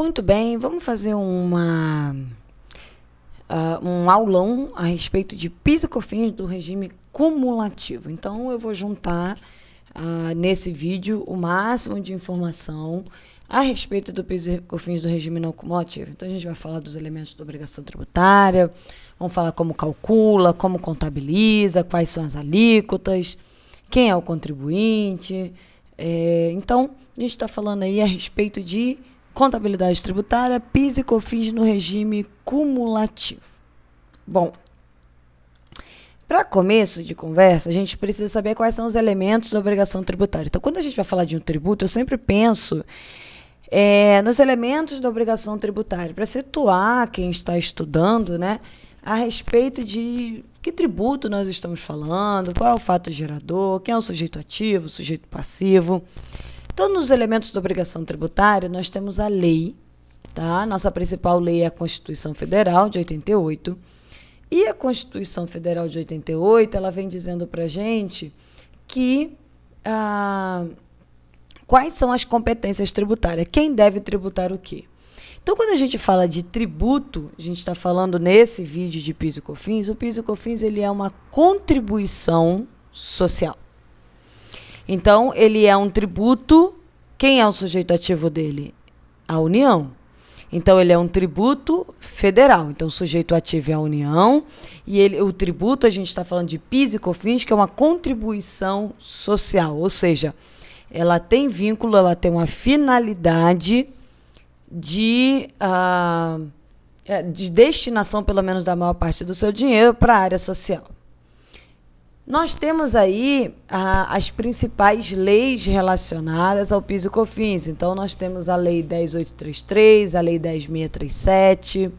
Muito bem, vamos fazer um aulão a respeito de PIS e COFINS do regime cumulativo. Então, eu vou juntar nesse vídeo o máximo de informação a respeito do PIS e COFINS do regime não cumulativo. Então, a gente vai falar dos elementos da obrigação tributária, vamos falar como calcula, como contabiliza, quais são as alíquotas, quem é o contribuinte. Então, a gente está falando aí a respeito de contabilidade tributária, PIS e COFINS no regime cumulativo. Bom, para começo de conversa, a gente precisa saber quais são os elementos da obrigação tributária. Então, quando a gente vai falar de um tributo, eu sempre penso nos elementos da obrigação tributária, para situar quem está estudando, né, a respeito de que tributo nós estamos falando, qual é o fato gerador, quem é o sujeito ativo, o sujeito passivo. Então, nos elementos da obrigação tributária, nós temos a lei, tá? Nossa principal lei é a Constituição Federal de 88. E a Constituição Federal de 88, ela vem dizendo para a gente que quais são as competências tributárias, quem deve tributar o quê. Então, quando a gente fala de tributo, a gente está falando nesse vídeo de PIS e COFINS, o PIS e COFINS ele é uma contribuição social. Então, ele é um tributo. Quem é o sujeito ativo dele? A União. Então, ele é um tributo federal. Então, o sujeito ativo é a União. E o tributo, a gente está falando de PIS e COFINS, que é uma contribuição social. Ou seja, ela tem vínculo, ela tem uma finalidade de destinação, pelo menos da maior parte do seu dinheiro, para a área social. Nós temos aí as principais leis relacionadas ao PIS e COFINS. Então, nós temos a Lei 10.833, a Lei 10.637,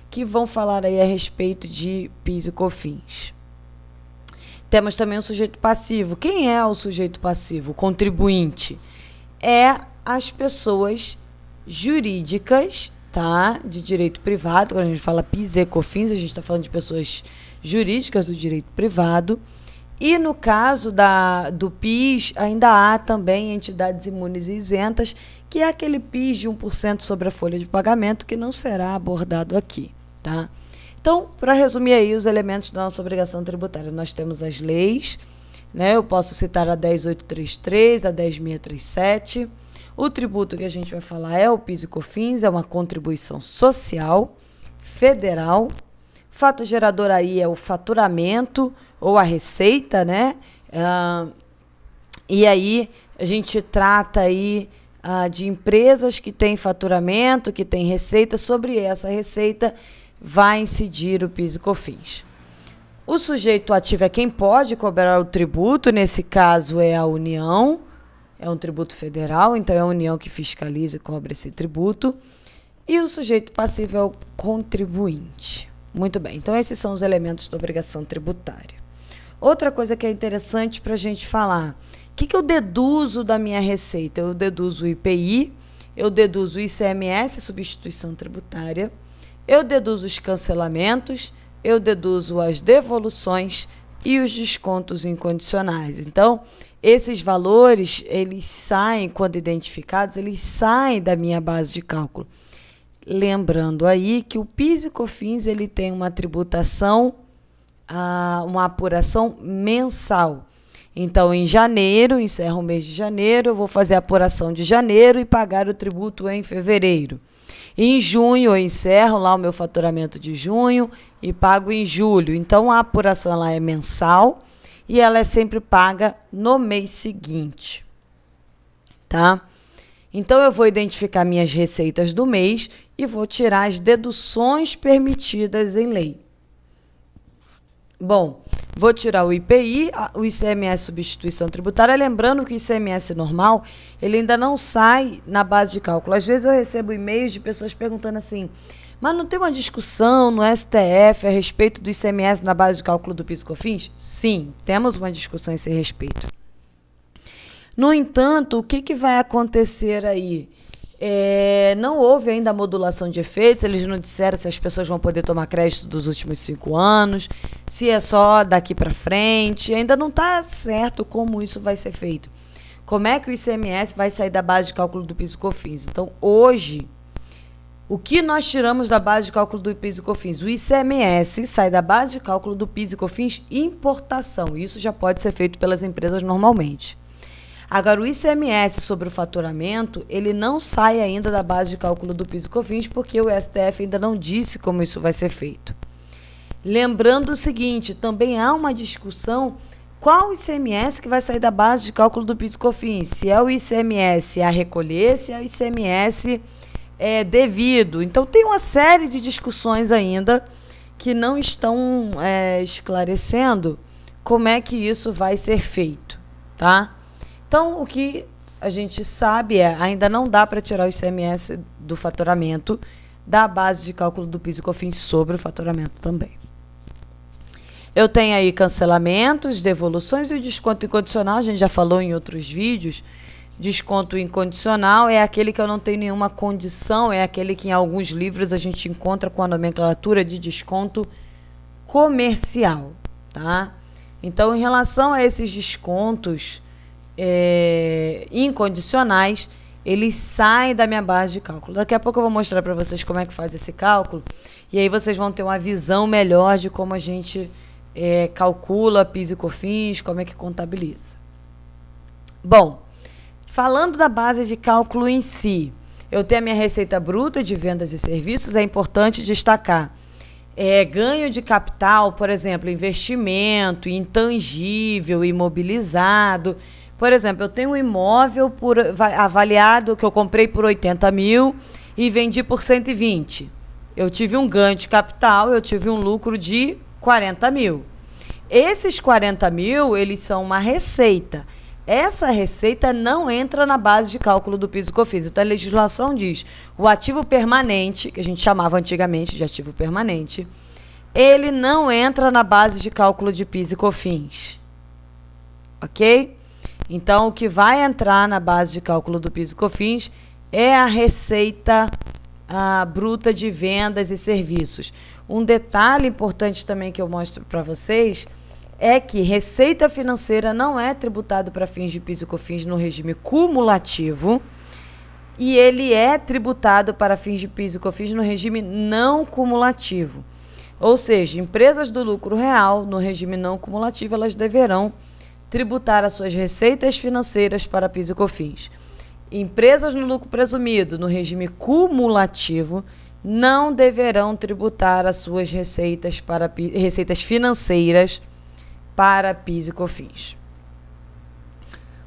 que vão falar aí a respeito de PIS e COFINS. Temos também o sujeito passivo. Quem é o sujeito passivo? O contribuinte. É as pessoas jurídicas, tá? De direito privado. Quando a gente fala PIS e COFINS, a gente está falando de pessoas jurídicas do direito privado. E no caso do PIS, ainda há também entidades imunes e isentas, que é aquele PIS de 1% sobre a folha de pagamento, que não será abordado aqui, tá? Então, para resumir aí os elementos da nossa obrigação tributária, nós temos as leis, né? Eu posso citar a 10.833, a 10.637. O tributo que a gente vai falar é o PIS e COFINS, é uma contribuição social, federal. Fato gerador aí é o faturamento ou a receita, né? E aí a gente trata aí de empresas que têm faturamento, que têm receita. Sobre essa receita vai incidir o PIS e COFINS. O sujeito ativo é quem pode cobrar o tributo, nesse caso é a União, é um tributo federal, então é a União que fiscaliza e cobra esse tributo. E o sujeito passivo é o contribuinte. Muito bem, então esses são os elementos da obrigação tributária. Outra coisa que é interessante para a gente falar, o que eu deduzo da minha receita? Eu deduzo o IPI, eu deduzo o ICMS, substituição tributária, eu deduzo os cancelamentos, eu deduzo as devoluções e os descontos incondicionais. Então, esses valores, eles saem, quando identificados, eles saem da minha base de cálculo. Lembrando aí que o PIS e COFINS ele tem uma tributação, uma apuração mensal. Então, em janeiro, encerra o mês de janeiro, eu vou fazer a apuração de janeiro e pagar o tributo em fevereiro. Em junho, eu encerro lá o meu faturamento de junho e pago em julho. Então, a apuração ela é mensal e ela é sempre paga no mês seguinte, tá? Então, eu vou identificar minhas receitas do mês e vou tirar as deduções permitidas em lei. Bom, vou tirar o IPI, o ICMS substituição tributária, lembrando que o ICMS normal, ele ainda não sai na base de cálculo. Às vezes eu recebo e-mails de pessoas perguntando assim, mas não tem uma discussão no STF a respeito do ICMS na base de cálculo do PIS e COFINS? Sim, temos uma discussão a esse respeito. No entanto, o que vai acontecer aí? Não houve ainda a modulação de efeitos, eles não disseram se as pessoas vão poder tomar crédito dos últimos 5 anos, se é só daqui para frente, ainda não está certo como isso vai ser feito. Como é que o ICMS vai sair da base de cálculo do PIS e COFINS? Então, hoje, O que nós tiramos da base de cálculo do PIS e COFINS? O ICMS sai da base de cálculo do PIS e COFINS importação. Isso já pode ser feito pelas empresas normalmente. Agora, o ICMS sobre o faturamento, ele não sai ainda da base de cálculo do PIS e COFINS, porque o STF ainda não disse como isso vai ser feito. Lembrando o seguinte, também há uma discussão qual o ICMS que vai sair da base de cálculo do PIS e COFINS. Se é o ICMS a recolher, se é o ICMS devido. Então, tem uma série de discussões ainda que não estão esclarecendo como é que isso vai ser feito, tá? Então, o que a gente sabe ainda não dá para tirar o ICMS do faturamento da base de cálculo do PIS e COFINS sobre o faturamento também. Eu tenho aí cancelamentos, devoluções e o desconto incondicional, a gente já falou em outros vídeos. Desconto incondicional é aquele que eu não tenho nenhuma condição, é aquele que em alguns livros a gente encontra com a nomenclatura de desconto comercial, tá? Então, em relação a esses descontos incondicionais, eles saem da minha base de cálculo. Daqui a pouco eu vou mostrar para vocês como é que faz esse cálculo, e aí vocês vão ter uma visão melhor de como a gente calcula PIS e COFINS, como é que contabiliza. Bom, falando da base de cálculo em si, eu tenho a minha receita bruta de vendas e serviços, é importante destacar. Ganho de capital, por exemplo, investimento, intangível, imobilizado. Por exemplo, eu tenho um imóvel avaliado que eu comprei por 80 mil e vendi por 120. Eu tive um ganho de capital, eu tive um lucro de 40 mil. Esses 40 mil, eles são uma receita. Essa receita não entra na base de cálculo do PIS e COFINS. Então, a legislação diz, o ativo permanente, que a gente chamava antigamente de ativo permanente, ele não entra na base de cálculo de PIS e COFINS. Ok? Então, o que vai entrar na base de cálculo do PIS e COFINS é a receita bruta de vendas e serviços. Um detalhe importante também que eu mostro para vocês é que receita financeira não é tributado para fins de PIS e COFINS no regime cumulativo e ele é tributado para fins de PIS e COFINS no regime não cumulativo. Ou seja, empresas do lucro real, no regime não cumulativo, elas deverão tributar as suas receitas financeiras para PIS e COFINS. Empresas no lucro presumido, no regime cumulativo, não deverão tributar as suas receitas financeiras para PIS e COFINS.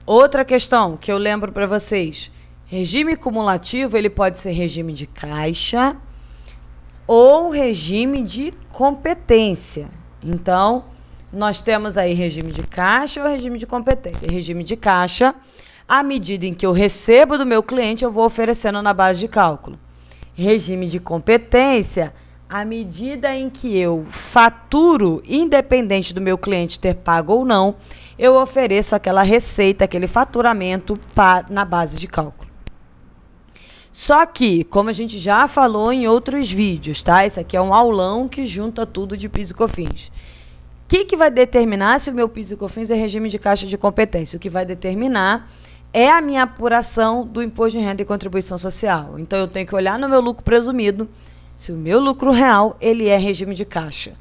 Outra questão que eu lembro para vocês, regime cumulativo, ele pode ser regime de caixa ou regime de competência. Então, nós temos aí regime de caixa ou regime de competência. Regime de caixa, à medida em que eu recebo do meu cliente, eu vou oferecendo na base de cálculo. Regime de competência, à medida em que eu faturo, independente do meu cliente ter pago ou não, eu ofereço aquela receita, aquele faturamento na base de cálculo. Só que, como a gente já falou em outros vídeos, tá? Esse aqui é um aulão que junta tudo de PIS e COFINS. O que vai determinar se o meu PIS e COFINS é regime de caixa de competência? O que vai determinar é a minha apuração do imposto de renda e contribuição social. Então, eu tenho que olhar no meu lucro presumido, se o meu lucro real, ele é regime de caixa.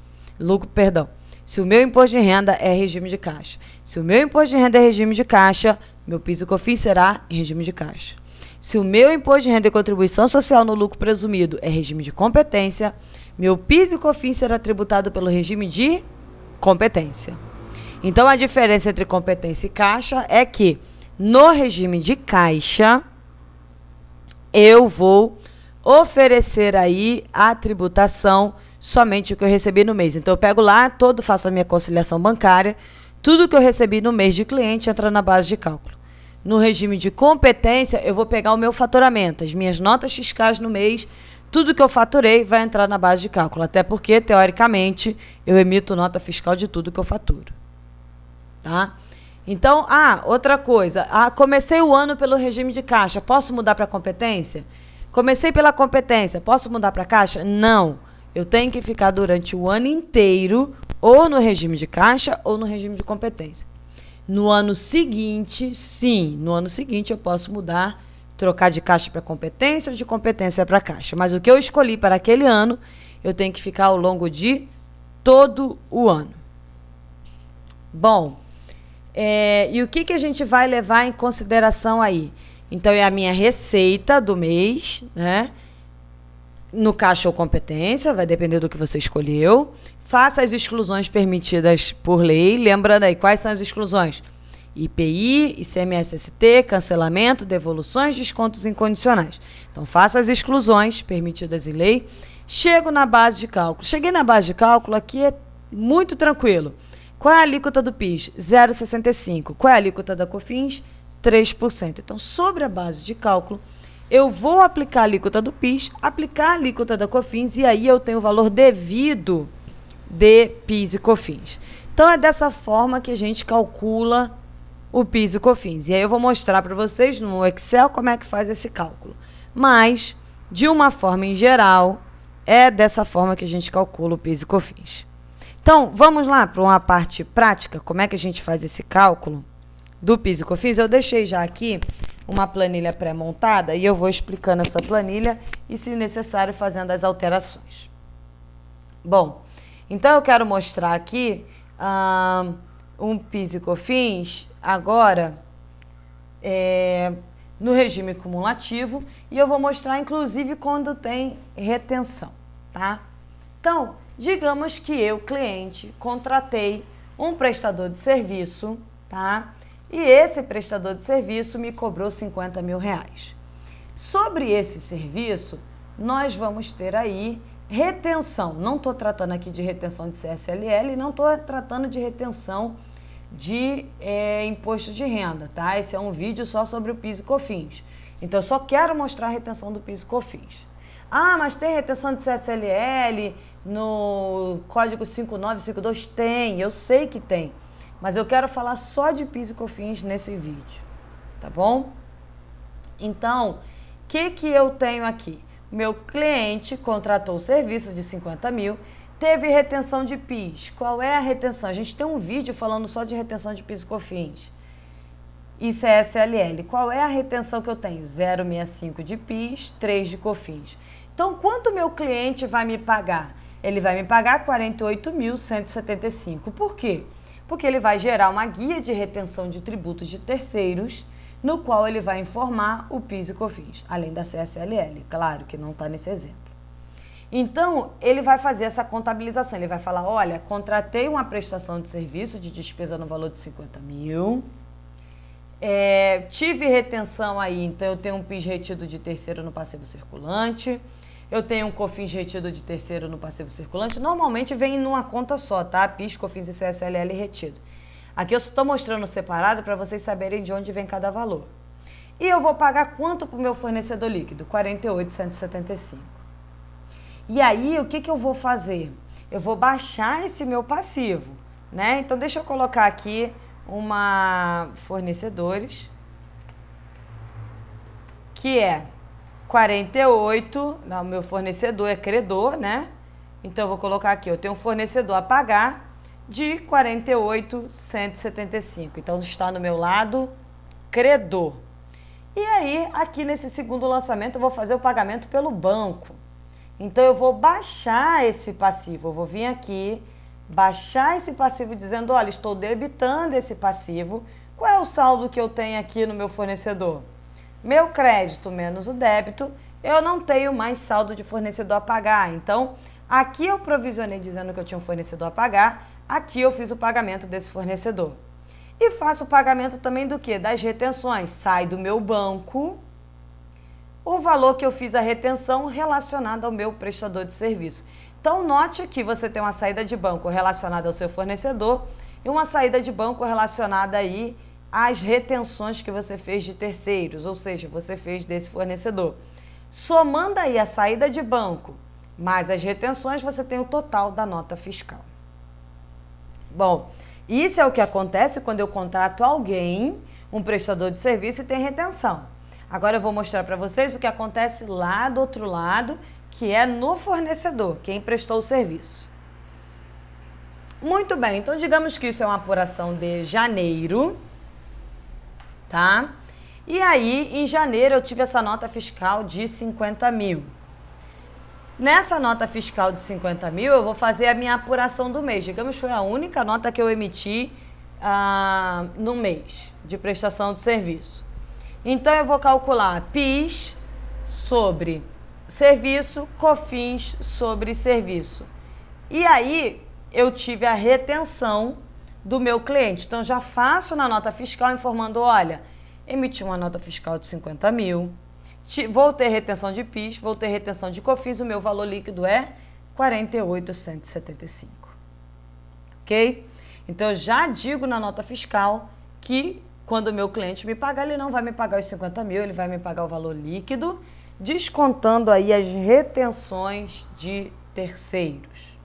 Se o meu imposto de renda é regime de caixa. Se o meu imposto de renda é regime de caixa, meu PIS e COFINS será em regime de caixa. Se o meu imposto de renda e contribuição social no lucro presumido é regime de competência, meu PIS e COFINS será tributado pelo regime de competência. Então, a diferença entre competência e caixa é que, no regime de caixa, eu vou oferecer aí a tributação somente o que eu recebi no mês. Então, eu pego lá, faço a minha conciliação bancária, tudo que eu recebi no mês de cliente entra na base de cálculo. No regime de competência, eu vou pegar o meu faturamento, as minhas notas fiscais no mês, tudo que eu faturei vai entrar na base de cálculo, até porque, teoricamente, eu emito nota fiscal de tudo que eu faturo. Tá? Então, outra coisa, comecei o ano pelo regime de caixa, posso mudar para competência? Comecei pela competência, posso mudar para caixa? Não, eu tenho que ficar durante o ano inteiro ou no regime de caixa ou no regime de competência. No ano seguinte, sim, no ano seguinte eu posso mudar trocar de caixa para competência ou de competência para caixa. Mas o que eu escolhi para aquele ano, eu tenho que ficar ao longo de todo o ano. Bom, e o que a gente vai levar em consideração aí? Então, é a minha receita do mês, né? No caixa ou competência, vai depender do que você escolheu. Faça as exclusões permitidas por lei. Lembrando aí, quais são as exclusões? IPI, ICMS-ST, cancelamento, devoluções, descontos incondicionais. Então, faça as exclusões permitidas em lei. Chego na base de cálculo. Cheguei na base de cálculo, aqui é muito tranquilo. Qual é a alíquota do PIS? 0,65. Qual é a alíquota da COFINS? 3%. Então, sobre a base de cálculo, eu vou aplicar a alíquota do PIS, aplicar a alíquota da COFINS, e aí eu tenho o valor devido de PIS e COFINS. Então, é dessa forma que a gente calcula o PIS e COFINS. E aí eu vou mostrar para vocês no Excel como é que faz esse cálculo. Mas, de uma forma em geral, é dessa forma que a gente calcula o PIS e COFINS. Então, vamos lá para uma parte prática, como é que a gente faz esse cálculo do PIS e COFINS. Eu deixei já aqui uma planilha pré-montada e eu vou explicando essa planilha e, se necessário, fazendo as alterações. Bom, então eu quero mostrar aqui um PIS e COFINS agora no regime cumulativo, e eu vou mostrar inclusive quando tem retenção, tá? Então, digamos que eu, cliente, contratei um prestador de serviço, tá? E esse prestador de serviço me cobrou R$50 mil. Sobre esse serviço, nós vamos ter aí retenção. Não estou tratando aqui de retenção de CSLL, não estou tratando de retenção de imposto de renda, tá? Esse é um vídeo só sobre o PIS e COFINS. Então, eu só quero mostrar a retenção do PIS e COFINS. Ah, mas tem retenção de CSLL no Código 5952? Tem, eu sei que tem. Mas eu quero falar só de PIS e COFINS nesse vídeo, tá bom? Então, o que eu tenho aqui? Meu cliente contratou o serviço de 50 mil, teve retenção de PIS. Qual é a retenção? A gente tem um vídeo falando só de retenção de PIS e COFINS. E CSLL. Qual é a retenção que eu tenho? 0,65 de PIS, 3 de COFINS. Então, quanto meu cliente vai me pagar? Ele vai me pagar R$ 48.175. Por quê? Porque ele vai gerar uma guia de retenção de tributos de terceiros, no qual ele vai informar o PIS e COFINS, além da CSLL, claro que não está nesse exemplo. Então, ele vai fazer essa contabilização, ele vai falar, olha, contratei uma prestação de serviço de despesa no valor de 50 mil, tive retenção aí, então eu tenho um PIS retido de terceiro no passivo circulante, eu tenho um COFINS retido de terceiro no passivo circulante. Normalmente vem numa conta só, tá? PIS, COFINS e CSLL retido. Aqui eu estou mostrando separado para vocês saberem de onde vem cada valor. E eu vou pagar quanto para o meu fornecedor líquido? R$ 48.175. E aí, o que eu vou fazer? Eu vou baixar esse meu passivo, né? Então, deixa eu colocar aqui uma fornecedores, que é 48, não, meu fornecedor é credor, né? Então, eu vou colocar aqui, eu tenho um fornecedor a pagar de 48.175. Então, está no meu lado credor. E aí, aqui nesse segundo lançamento, eu vou fazer o pagamento pelo banco. Então, eu vou baixar esse passivo. Eu vou vir aqui, baixar esse passivo dizendo, olha, estou debitando esse passivo. Qual é o saldo que eu tenho aqui no meu fornecedor? Meu crédito menos o débito, eu não tenho mais saldo de fornecedor a pagar. Então, aqui eu provisionei dizendo que eu tinha um fornecedor a pagar, aqui eu fiz o pagamento desse fornecedor. E faço o pagamento também do quê? Das retenções. Sai do meu banco o valor que eu fiz a retenção relacionado ao meu prestador de serviço. Então, note que você tem uma saída de banco relacionada ao seu fornecedor e uma saída de banco relacionada aí às retenções que você fez de terceiros, ou seja, você fez desse fornecedor. Somando aí a saída de banco mais as retenções, você tem o total da nota fiscal. Bom, isso é o que acontece quando eu contrato alguém, um prestador de serviço, e tem retenção. Agora eu vou mostrar para vocês o que acontece lá do outro lado, que é no fornecedor, quem prestou o serviço. Muito bem, então digamos que isso é uma apuração de janeiro, tá? E aí, em janeiro, eu tive essa nota fiscal de 50 mil. Nessa nota fiscal de 50 mil, eu vou fazer a minha apuração do mês. Digamos que foi a única nota que eu emiti no mês de prestação de serviço. Então, eu vou calcular PIS sobre serviço, COFINS sobre serviço. E aí, eu tive a retenção do meu cliente. Então, já faço na nota fiscal informando, olha, emiti uma nota fiscal de 50 mil, vou ter retenção de PIS, vou ter retenção de COFINS, o meu valor líquido é 48.175. Ok? Então, eu já digo na nota fiscal que quando o meu cliente me pagar, ele não vai me pagar os 50 mil, ele vai me pagar o valor líquido, descontando aí as retenções de terceiros.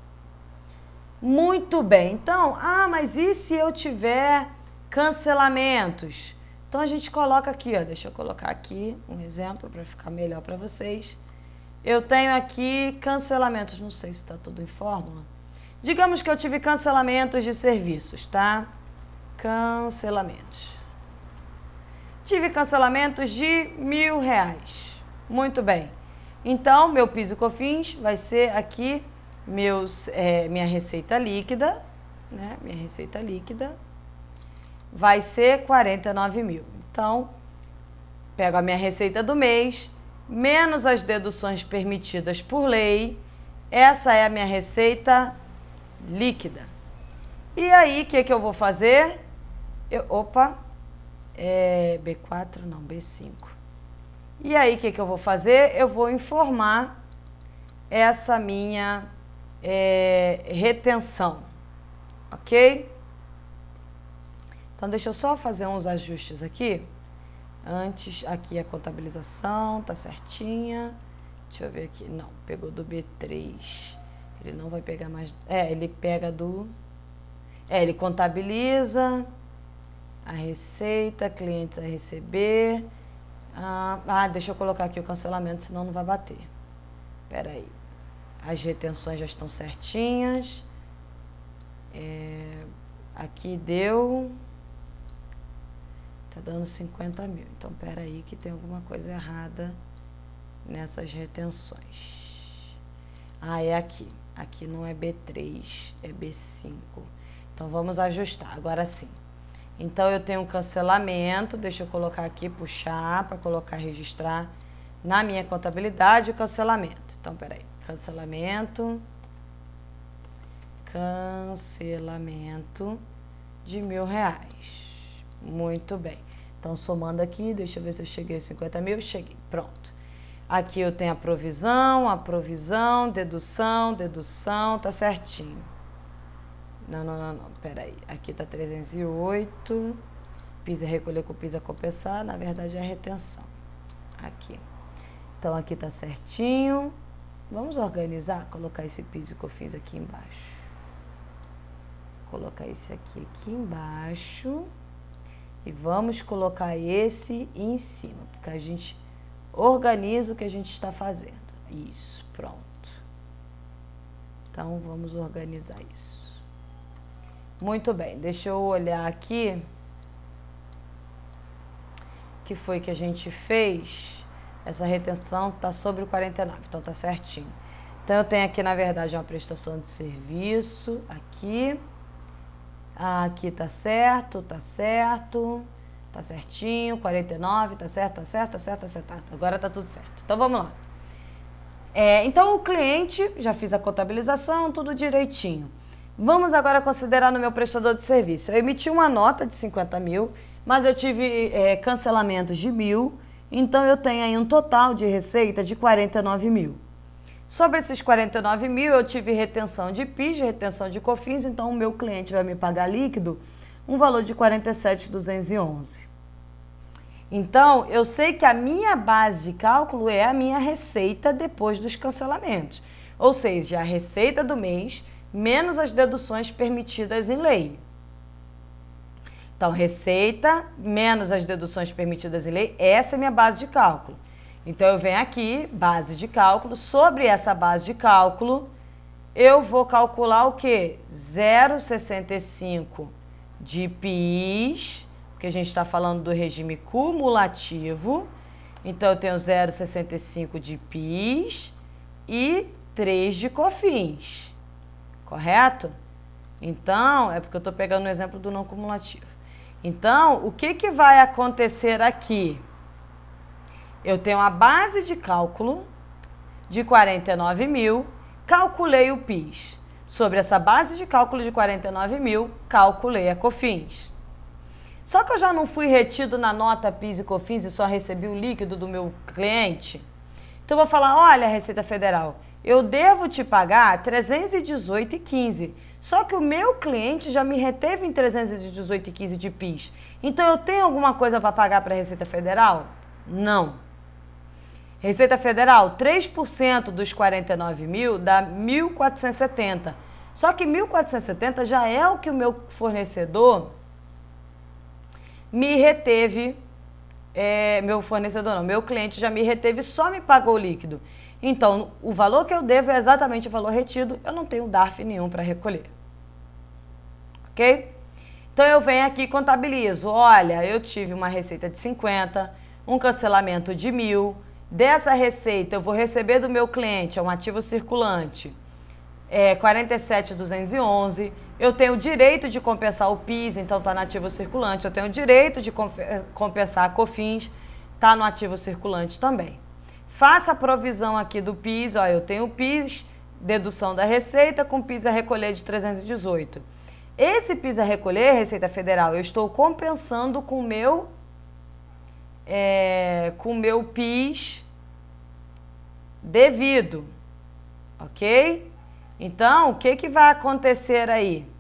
Muito bem. Então, mas e se eu tiver cancelamentos? Então, a gente coloca aqui, ó, deixa eu colocar aqui um exemplo para ficar melhor para vocês. Eu tenho aqui cancelamentos, não sei se está tudo em fórmula. Digamos que eu tive cancelamentos de serviços, tá? Cancelamentos. Tive cancelamentos de R$1.000. Muito bem. Então, meu PIS e COFINS vai ser aqui minha receita líquida, né? Minha receita líquida vai ser 49 mil. Então, pego a minha receita do mês, menos as deduções permitidas por lei. Essa é a minha receita líquida. E aí, o que eu vou fazer? B4, não, B5. E aí, o que eu vou fazer? Eu vou informar essa minha retenção, ok? Então, deixa eu só fazer uns ajustes aqui. Antes, aqui a contabilização, tá certinha. Deixa eu ver aqui. Não, pegou do B3. Ele não vai pegar mais... ele pega do... ele contabiliza a receita, clientes a receber. Deixa eu colocar aqui o cancelamento, senão não vai bater. Espera aí. As retenções já estão certinhas. Aqui deu... Tá dando 50 mil. Então, espera aí que tem alguma coisa errada nessas retenções. É aqui. Aqui não é B3, é B5. Então, vamos ajustar. Agora sim. Então, eu tenho um cancelamento. Deixa eu colocar aqui, puxar, para colocar, registrar na minha contabilidade o cancelamento. Então, espera aí. Cancelamento de R$1.000. Muito bem. Então, somando aqui, deixa eu ver se eu cheguei a 50 mil. Cheguei. Pronto. Aqui eu tenho a provisão, dedução, tá certinho. Não. Peraí. Aqui tá 308. PIS é recolher com PIS é compensar. Na verdade, é a retenção. Aqui. Então, aqui tá certinho. Vamos organizar? Colocar esse PIS e COFINS aqui embaixo. Colocar esse aqui embaixo. E vamos colocar esse em cima, porque a gente organiza o que a gente está fazendo. Isso, pronto. Então, vamos organizar isso. Muito bem, deixa eu olhar aqui. O que foi que a gente fez? Essa retenção está sobre o 49, então tá certinho. Então, eu tenho aqui, na verdade, uma prestação de serviço, aqui. Aqui tá certo, tá certinho, 49, tá certo. Agora tá tudo certo. Então, vamos lá. Então, o cliente, já fiz a contabilização, tudo direitinho. Vamos agora considerar no meu prestador de serviço. Eu emiti uma nota de 50 mil, mas eu tive cancelamentos de 1.000, então eu tenho aí um total de receita de 49 mil. Sobre esses 49 mil, eu tive retenção de PIS, retenção de COFINS, então o meu cliente vai me pagar líquido um valor de 47.211. Então, eu sei que a minha base de cálculo é a minha receita depois dos cancelamentos. Ou seja, a receita do mês menos as deduções permitidas em lei. Então, receita menos as deduções permitidas em lei, essa é a minha base de cálculo. Então, eu venho aqui, base de cálculo. Sobre essa base de cálculo, eu vou calcular o quê? 0,65 de PIS, porque a gente está falando do regime cumulativo. Então, eu tenho 0,65 de PIS e 3 de COFINS, correto? Então, é porque eu estou pegando o exemplo do não cumulativo. Então, o que vai acontecer aqui? Eu tenho a base de cálculo de 49 mil, calculei o PIS. Sobre essa base de cálculo de 49 mil, calculei a COFINS. Só que eu já não fui retido na nota PIS e COFINS e só recebi o líquido do meu cliente. Então, eu vou falar, olha, Receita Federal, eu devo te pagar R$ 318,15. Só que o meu cliente já me reteve em R$ 318,15 de PIS. Então, eu tenho alguma coisa para pagar para a Receita Federal? Não. Receita Federal, 3% dos 49 mil dá 1.470. Só que 1.470 já é o que o meu fornecedor me reteve, meu cliente já me reteve, só me pagou o líquido. Então, o valor que eu devo é exatamente o valor retido, eu não tenho DARF nenhum para recolher. Ok? Então, eu venho aqui e contabilizo. Olha, eu tive uma receita de 50, um cancelamento de 1.000. Dessa receita, eu vou receber do meu cliente, é um ativo circulante, 47.211. Eu tenho o direito de compensar o PIS, então está no ativo circulante. Eu tenho o direito de compensar a COFINS, está no ativo circulante também. Faça a provisão aqui do PIS, ó, eu tenho o PIS, dedução da receita, com PIS a recolher de 318. Esse PIS a recolher, Receita Federal, eu estou compensando com o meu PIS devido, ok? Então, o que vai acontecer aí?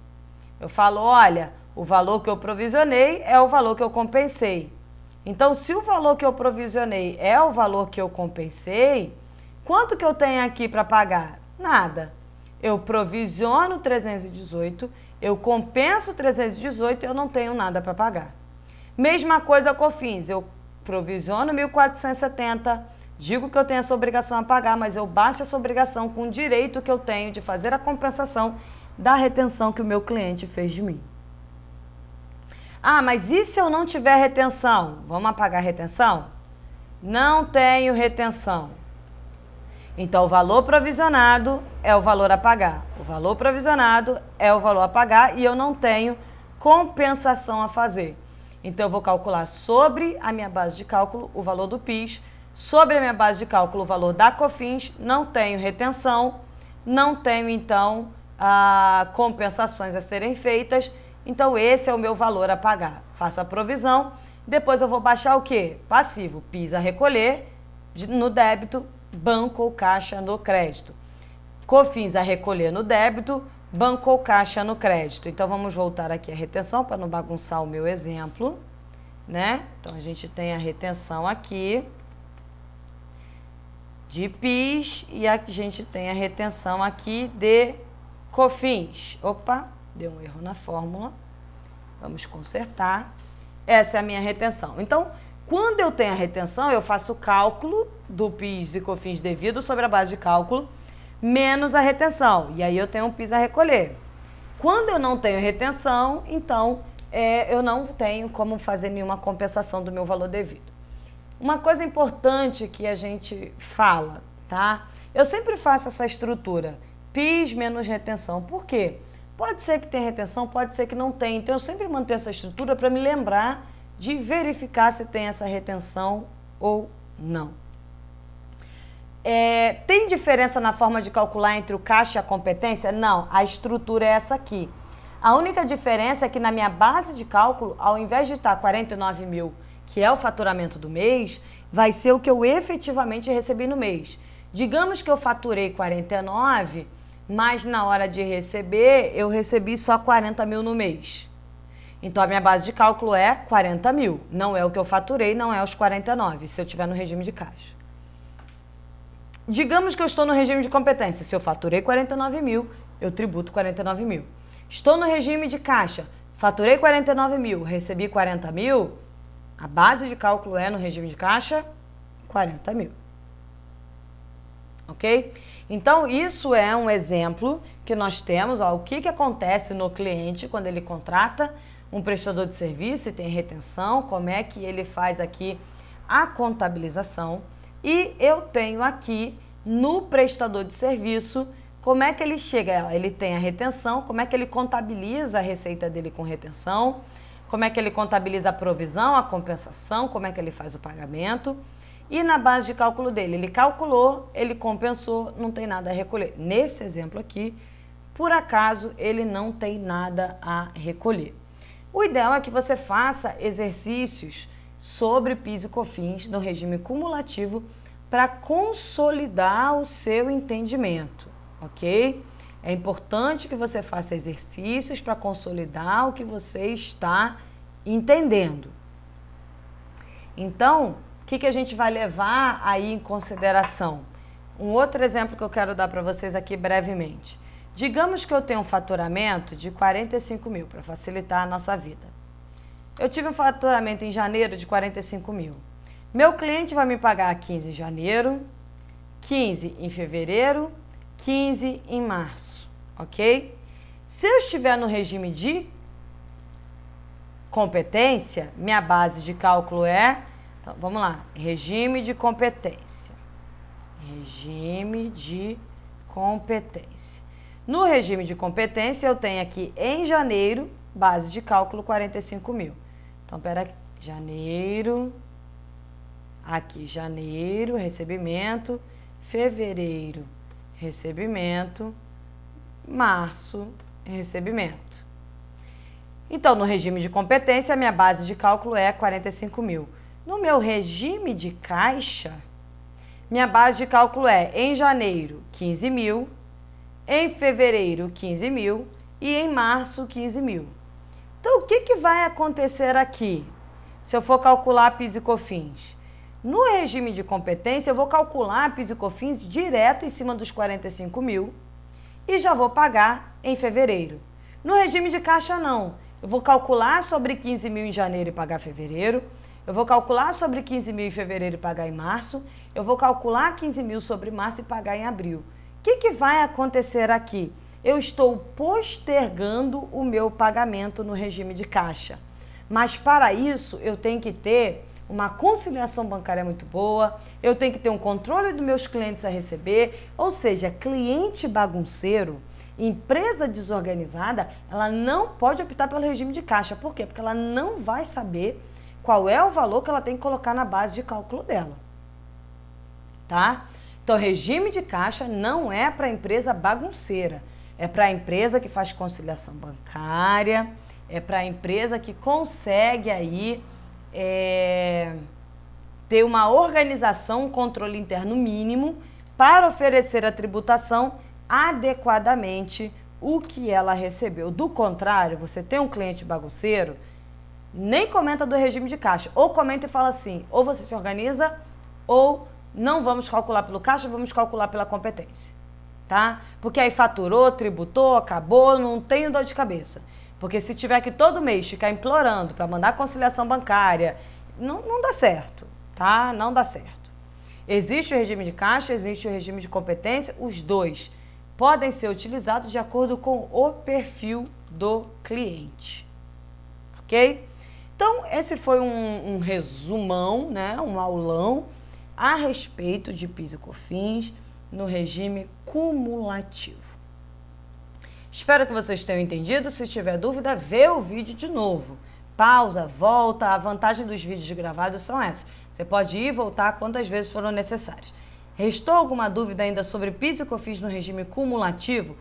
Eu falo, olha, o valor que eu provisionei é o valor que eu compensei. Então, se o valor que eu provisionei é o valor que eu compensei, quanto que eu tenho aqui para pagar? Nada. Eu provisiono 318, eu compenso 318 e eu não tenho nada para pagar. Mesma coisa a COFINS, eu provisiono 1.470, digo que eu tenho essa obrigação a pagar, mas eu baixo essa obrigação com o direito que eu tenho de fazer a compensação da retenção que o meu cliente fez de mim. Ah, mas e se eu não tiver retenção? Vamos apagar a retenção? Não tenho retenção. Então, o valor provisionado é o valor a pagar. O valor provisionado é o valor a pagar e eu não tenho compensação a fazer. Então, eu vou calcular sobre a minha base de cálculo o valor do PIS, sobre a minha base de cálculo o valor da COFINS, não tenho retenção, não tenho, então, compensações a serem feitas. Então, esse é o meu valor a pagar. Faça a provisão, depois eu vou baixar o quê? Passivo, PIS a recolher no débito, banco ou caixa no crédito. COFINS a recolher no débito, banco ou caixa no crédito. Então, vamos voltar aqui à retenção para não bagunçar o meu exemplo, né? Então, a gente tem a retenção aqui de PIS e a gente tem a retenção aqui de COFINS. Opa, deu um erro na fórmula. Vamos consertar. Essa é a minha retenção. Então, quando eu tenho a retenção, eu faço o cálculo do PIS e COFINS devido sobre a base de cálculo, menos a retenção. E aí eu tenho um PIS a recolher. Quando eu não tenho retenção, então eu não tenho como fazer nenhuma compensação do meu valor devido. Uma coisa importante que a gente fala, tá? Eu sempre faço essa estrutura, PIS menos retenção. Por quê? Pode ser que tenha retenção, pode ser que não tenha. Então, eu sempre mantenho essa estrutura para me lembrar de verificar se tem essa retenção ou não. Tem diferença na forma de calcular entre o caixa e a competência? Não, a estrutura é essa aqui. A única diferença é que na minha base de cálculo, ao invés de estar 49 mil, que é o faturamento do mês, vai ser o que eu efetivamente recebi no mês. Digamos que eu faturei 49, mas na hora de receber, eu recebi só 40 mil no mês. Então, a minha base de cálculo é 40 mil. Não é o que eu faturei, não é os 49, se eu estiver no regime de caixa. Digamos que eu estou no regime de competência. Se eu faturei 49 mil, eu tributo 49 mil. Estou no regime de caixa, faturei 49 mil, recebi 40 mil, a base de cálculo é no regime de caixa 40 mil. Ok? Então, isso é um exemplo que nós temos, ó, o que acontece no cliente quando ele contrata um prestador de serviço e tem retenção, como é que ele faz aqui a contabilização. E eu tenho aqui no prestador de serviço como é que ele chega, ele tem a retenção, como é que ele contabiliza a receita dele com retenção, como é que ele contabiliza a provisão, a compensação, como é que ele faz o pagamento. E na base de cálculo dele, ele calculou, ele compensou, não tem nada a recolher. Nesse exemplo aqui, por acaso, ele não tem nada a recolher. O ideal é que você faça exercícios sobre PIS e COFINS no regime cumulativo para consolidar o seu entendimento, ok? É importante que você faça exercícios para consolidar o que você está entendendo. Então, o que a gente vai levar aí em consideração? Um outro exemplo que eu quero dar para vocês aqui brevemente. Digamos que eu tenho um faturamento de 45 mil, para facilitar a nossa vida. Eu tive um faturamento em janeiro de 45 mil. Meu cliente vai me pagar 15 em janeiro, 15 em fevereiro, 15 em março, ok? Se eu estiver no regime de competência, minha base de cálculo é... Então, vamos lá. Regime de competência. Regime de competência. No regime de competência, eu tenho aqui em janeiro, base de cálculo 45 mil. Então, pera aqui. Janeiro. Aqui, janeiro, recebimento. Fevereiro, recebimento. Março, recebimento. Então, no regime de competência, minha base de cálculo é 45 mil. No meu regime de caixa, minha base de cálculo é em janeiro 15 mil, em fevereiro 15 mil e em março 15 mil. Então, o que vai acontecer aqui se eu for calcular PIS e COFINS? No regime de competência, eu vou calcular PIS e COFINS direto em cima dos 45 mil e já vou pagar em fevereiro. No regime de caixa, não. Eu vou calcular sobre 15 mil em janeiro e pagar fevereiro. Eu vou calcular sobre 15 mil em fevereiro e pagar em março. Eu vou calcular 15 mil sobre março e pagar em abril. O que vai acontecer aqui? Eu estou postergando o meu pagamento no regime de caixa. Mas para isso, eu tenho que ter uma conciliação bancária muito boa, eu tenho que ter um controle dos meus clientes a receber, ou seja, cliente bagunceiro, empresa desorganizada, ela não pode optar pelo regime de caixa. Por quê? Porque ela não vai saber qual é o valor que ela tem que colocar na base de cálculo dela, tá? Então, regime de caixa não é para empresa bagunceira, é para a empresa que faz conciliação bancária, é para a empresa que consegue aí ter uma organização, um controle interno mínimo para oferecer a tributação adequadamente o que ela recebeu. Do contrário, você tem um cliente bagunceiro, nem comenta do regime de caixa, ou comenta e fala assim, ou você se organiza, ou não vamos calcular pelo caixa, vamos calcular pela competência, tá? Porque aí faturou, tributou, acabou, não tenho dor de cabeça. Porque se tiver que todo mês ficar implorando para mandar conciliação bancária, não dá certo, tá? Não dá certo. Existe o regime de caixa, existe o regime de competência, os dois podem ser utilizados de acordo com o perfil do cliente, ok? Então, esse foi um resumão, né, um aulão a respeito de PIS e COFINS no regime cumulativo. Espero que vocês tenham entendido. Se tiver dúvida, vê o vídeo de novo. Pausa, volta. A vantagem dos vídeos gravados são essas. Você pode ir e voltar quantas vezes foram necessárias. Restou alguma dúvida ainda sobre PIS e COFINS no regime cumulativo?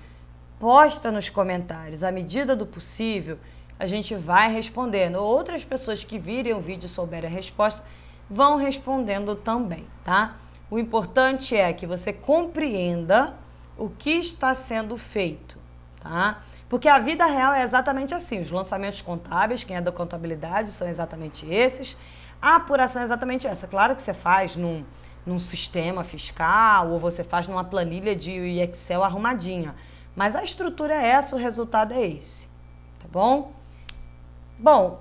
Posta nos comentários. À medida do possível, a gente vai respondendo. Outras pessoas que virem o vídeo e souberem a resposta vão respondendo também, tá? O importante é que você compreenda o que está sendo feito, tá? Porque a vida real é exatamente assim. Os lançamentos contábeis, quem é da contabilidade, são exatamente esses. A apuração é exatamente essa. Claro que você faz num sistema fiscal ou você faz numa planilha de Excel arrumadinha. Mas a estrutura é essa, o resultado é esse, tá bom? Bom,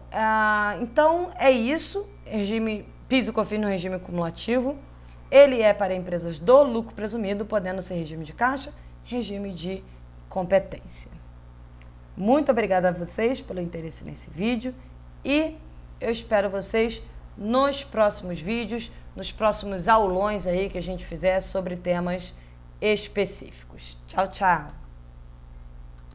então é isso. Regime PIS e COFINS no regime cumulativo. Ele é para empresas do lucro presumido, podendo ser regime de caixa, regime de competência. Muito obrigada a vocês pelo interesse nesse vídeo e eu espero vocês nos próximos vídeos, nos próximos aulões aí que a gente fizer sobre temas específicos. Tchau, tchau!